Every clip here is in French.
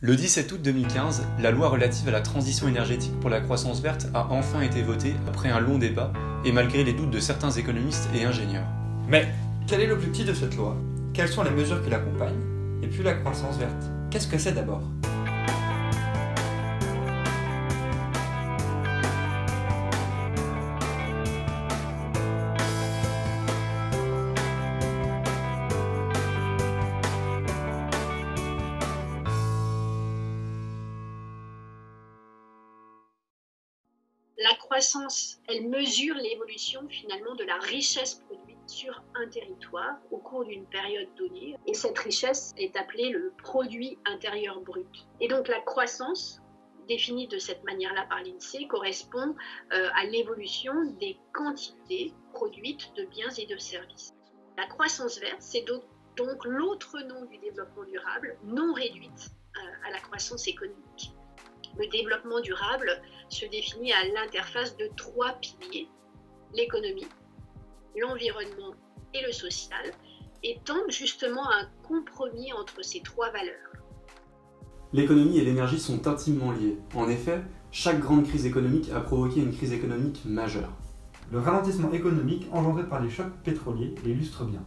Le 17 août 2015, la loi relative à la transition énergétique pour la croissance verte a enfin été votée après un long débat et malgré les doutes de certains économistes et ingénieurs. Mais quel est l'objectif de cette loi? Quelles sont les mesures qui l'accompagnent? Et puis la croissance verte, qu'est-ce que c'est d'abord? La croissance, elle mesure l'évolution finalement de la richesse produite sur un territoire au cours d'une période donnée. Et cette richesse est appelée le produit intérieur brut. Et donc la croissance, définie de cette manière-là par l'INSEE, correspond à l'évolution des quantités produites de biens et de services. La croissance verte, c'est donc l'autre nom du développement durable, non réduite à la croissance économique. Le développement durable se définit à l'interface de trois piliers, l'économie, l'environnement et le social, et tente justement un compromis entre ces trois valeurs. L'économie et l'énergie sont intimement liées. En effet, chaque grande crise économique a provoqué une crise économique majeure. Le ralentissement économique engendré par les chocs pétroliers l'illustre bien.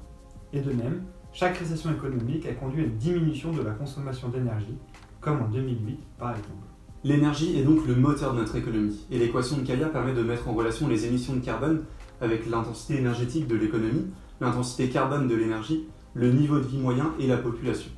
Et de même, chaque récession économique a conduit à une diminution de la consommation d'énergie, comme en 2008 par exemple. L'énergie est donc le moteur de notre économie, et l'équation de Kaya permet de mettre en relation les émissions de carbone avec l'intensité énergétique de l'économie, l'intensité carbone de l'énergie, le niveau de vie moyen et la population.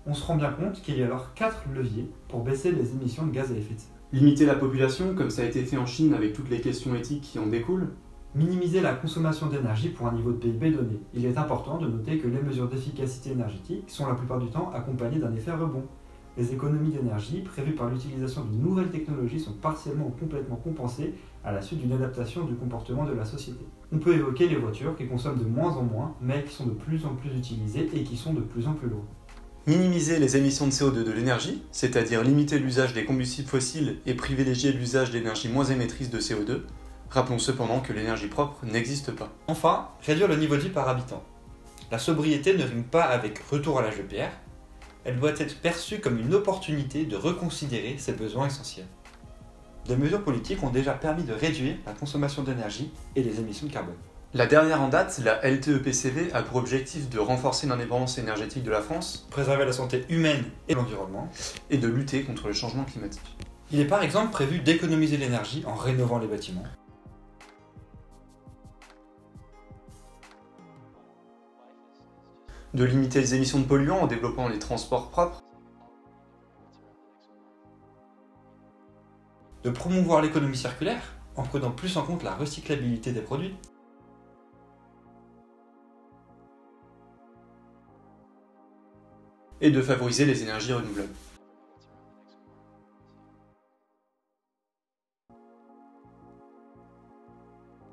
On se rend bien compte qu'il y a alors 4 leviers pour baisser les émissions de gaz à effet de serre. Limiter la population, comme ça a été fait en Chine avec toutes les questions éthiques qui en découlent. Minimiser la consommation d'énergie pour un niveau de PIB donné. Il est important de noter que les mesures d'efficacité énergétique sont la plupart du temps accompagnées d'un effet rebond. Les économies d'énergie prévues par l'utilisation de nouvelles technologies sont partiellement ou complètement compensées à la suite d'une adaptation du comportement de la société. On peut évoquer les voitures qui consomment de moins en moins, mais qui sont de plus en plus utilisées et qui sont de plus en plus lourdes. Minimiser les émissions de CO2 de l'énergie, c'est-à-dire limiter l'usage des combustibles fossiles et privilégier l'usage d'énergies moins émettrices de CO2. Rappelons cependant que l'énergie propre n'existe pas. Enfin, réduire le niveau de vie par habitant. La sobriété ne rime pas avec retour à l'âge de pierre, elle doit être perçue comme une opportunité de reconsidérer ses besoins essentiels. Des mesures politiques ont déjà permis de réduire la consommation d'énergie et les émissions de carbone. La dernière en date, la LTEPCV, a pour objectif de renforcer l'indépendance énergétique de la France, Préserver la santé humaine et l'environnement, et de lutter contre le changement climatique. Il est par exemple prévu d'économiser l'énergie en rénovant les bâtiments, De limiter les émissions de polluants en développant les transports propres, de promouvoir l'économie circulaire en prenant plus en compte la recyclabilité des produits, et de favoriser les énergies renouvelables.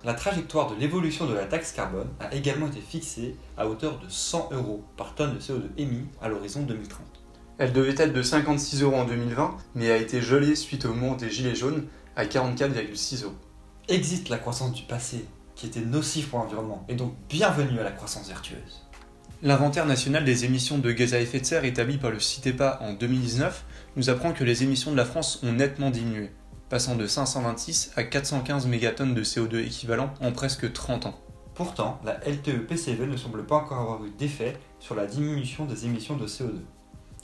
La trajectoire de l'évolution de la taxe carbone a également été fixée à hauteur de 100 € par tonne de CO2 émis à l'horizon 2030. Elle devait être de 56 € en 2020, mais a été gelée suite au mouvement des Gilets jaunes à 44,6 €. Existe la croissance du passé, qui était nocive pour l'environnement, et donc bienvenue à la croissance vertueuse. L'inventaire national des émissions de gaz à effet de serre établi par le CITEPA en 2019 nous apprend que les émissions de la France ont nettement diminué, passant de 526 à 415 mégatonnes de CO2 équivalent en presque 30 ans. Pourtant, la LTEPCV ne semble pas encore avoir eu d'effet sur la diminution des émissions de CO2,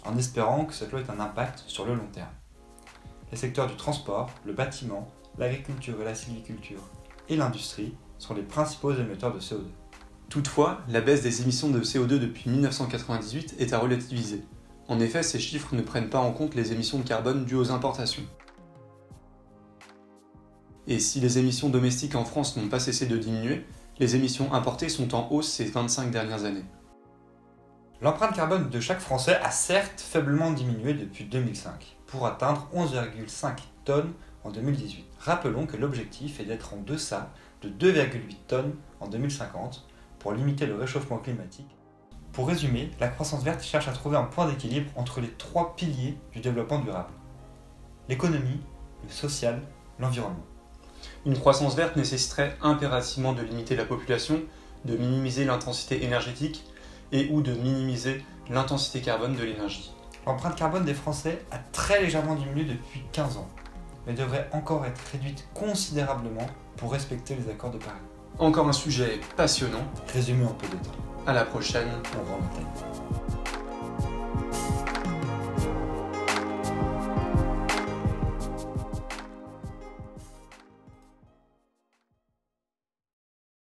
en espérant que cette loi ait un impact sur le long terme. Les secteurs du transport, le bâtiment, l'agriculture et la sylviculture et l'industrie sont les principaux émetteurs de CO2. Toutefois, la baisse des émissions de CO2 depuis 1998 est à relativiser. En effet, ces chiffres ne prennent pas en compte les émissions de carbone dues aux importations. Et si les émissions domestiques en France n'ont pas cessé de diminuer, les émissions importées sont en hausse ces 25 dernières années. L'empreinte carbone de chaque Français a certes faiblement diminué depuis 2005, pour atteindre 11,5 tonnes en 2018. Rappelons que l'objectif est d'être en deçà de 2,8 tonnes en 2050 pour limiter le réchauffement climatique. Pour résumer, la croissance verte cherche à trouver un point d'équilibre entre les trois piliers du développement durable: l'économie, le social, l'environnement. Une croissance verte nécessiterait impérativement de limiter la population, de minimiser l'intensité énergétique et ou de minimiser l'intensité carbone de l'énergie. L'empreinte carbone des Français a très légèrement diminué depuis 15 ans, mais devrait encore être réduite considérablement pour respecter les accords de Paris. Encore un sujet passionnant. Résumé en peu de temps. À la prochaine. On rend l'antenne.